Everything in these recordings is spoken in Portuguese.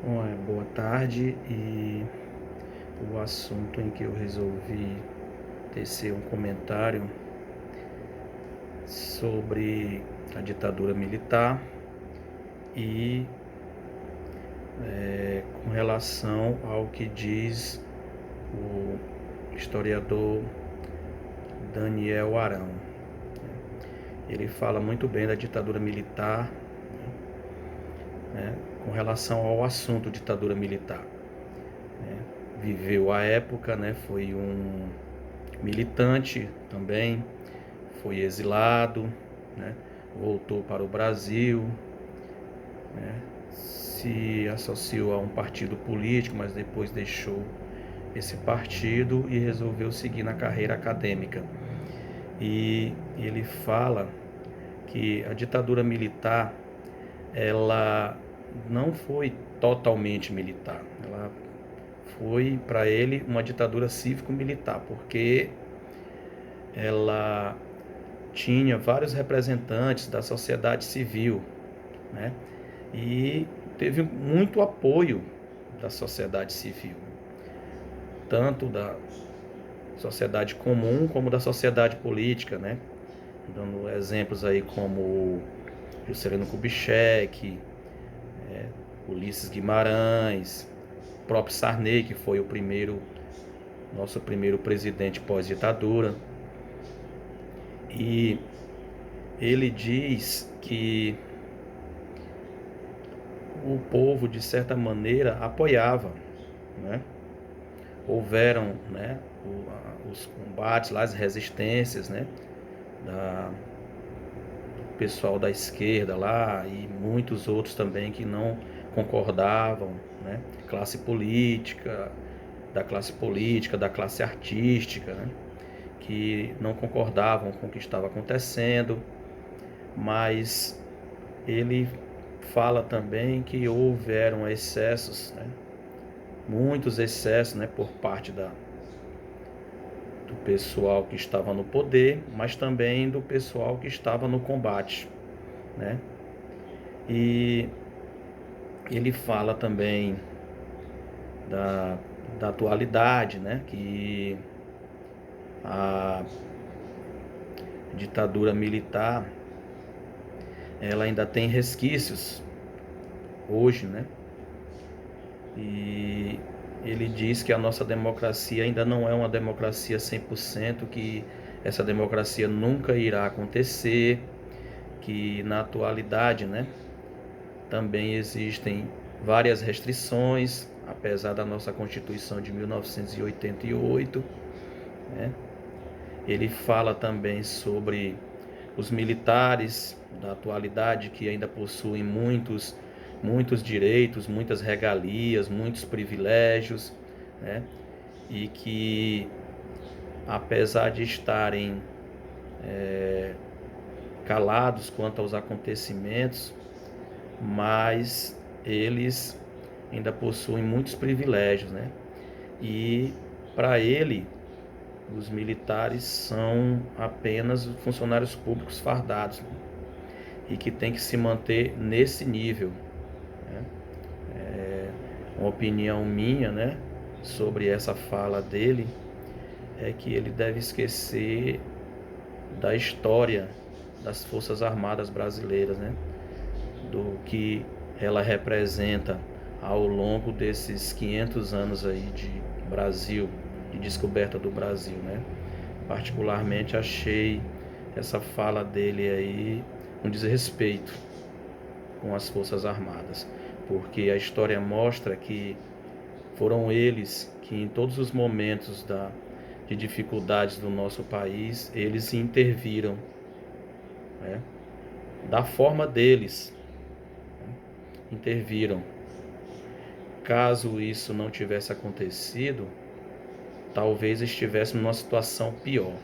Boa tarde, e o assunto em que eu resolvi tecer um comentário sobre a ditadura militar e com relação ao que diz o historiador Daniel Arão. Ele fala muito bem da ditadura militar, né, com relação ao assunto ditadura militar. Viveu a época, né, foi um militante também, foi exilado, né, voltou para o Brasil, né, se associou a um partido político, mas depois deixou esse partido e resolveu seguir na carreira acadêmica. E ele fala que a ditadura militar, ela não foi totalmente militar, ela foi para ele uma ditadura cívico-militar, porque ela tinha vários representantes da sociedade civil, né? E teve muito apoio da sociedade civil, tanto da sociedade comum como da sociedade política, né? Dando exemplos aí como Juscelino Kubitschek, Ulisses Guimarães, o próprio Sarney, que foi nosso primeiro presidente pós-ditadura. E ele diz que o povo, de certa maneira, apoiava, né? Houveram, né, os combates lá, as resistências, né, do pessoal da esquerda lá e muitos outros também que não concordavam, né, da classe artística, né, que não concordavam com o que estava acontecendo, mas ele fala também que houveram excessos, né, muitos excessos, né, por parte do pessoal que estava no poder, mas também do pessoal que estava no combate, né? E ele fala também da, da atualidade, né? Que a ditadura militar, ela ainda tem resquícios hoje, né? E ele diz que a nossa democracia ainda não é uma democracia 100%, que essa democracia nunca irá acontecer, que na atualidade, né, também existem várias restrições, apesar da nossa Constituição de 1988, né? Ele fala também sobre os militares da atualidade, que ainda possuem muitos direitos, muitas regalias, muitos privilégios, né? E que, apesar de estarem calados quanto aos acontecimentos, mas eles ainda possuem muitos privilégios, né? E para ele, os militares são apenas funcionários públicos fardados, né? E que tem que se manter nesse nível, né? Uma opinião minha, né, sobre essa fala dele é que ele deve esquecer da história das Forças Armadas brasileiras, né? Do que ela representa ao longo desses 500 anos aí de Brasil, de descoberta do Brasil, né? Particularmente achei essa fala dele aí um desrespeito com as Forças Armadas, porque a história mostra que foram eles que em todos os momentos de dificuldades do nosso país, eles interviram, né? Da forma deles, interviram. Caso isso não tivesse acontecido, talvez estivéssemos numa situação pior.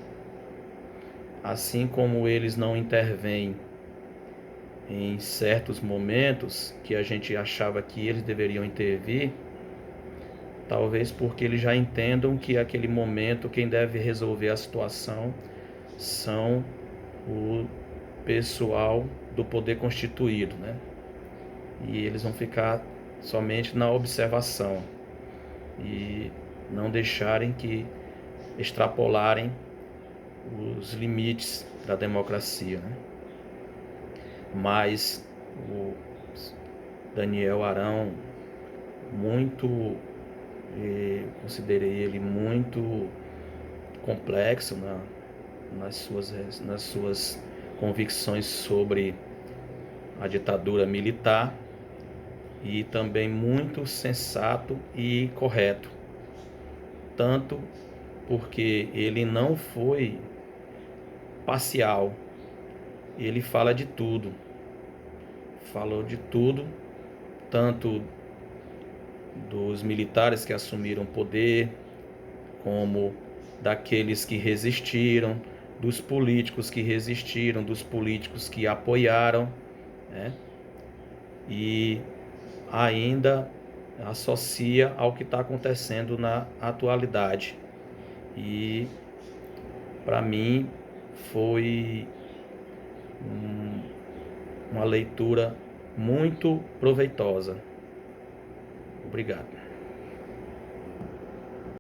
Assim como eles não intervêm em certos momentos que a gente achava que eles deveriam intervir, talvez porque eles já entendam que aquele momento quem deve resolver a situação são o pessoal do poder constituído, né? E eles vão ficar somente na observação e não deixarem que extrapolarem os limites da democracia, né? Mas o Daniel Arão, muito, considerei ele muito complexo nas suas convicções sobre a ditadura militar, e também muito sensato e correto, tanto porque ele não foi parcial, ele fala de tudo, falou de tudo, tanto dos militares que assumiram poder, como daqueles que resistiram, dos políticos que resistiram, dos políticos que apoiaram, né? E ainda associa ao que está acontecendo na atualidade. E para mim foi uma leitura muito proveitosa. Obrigado.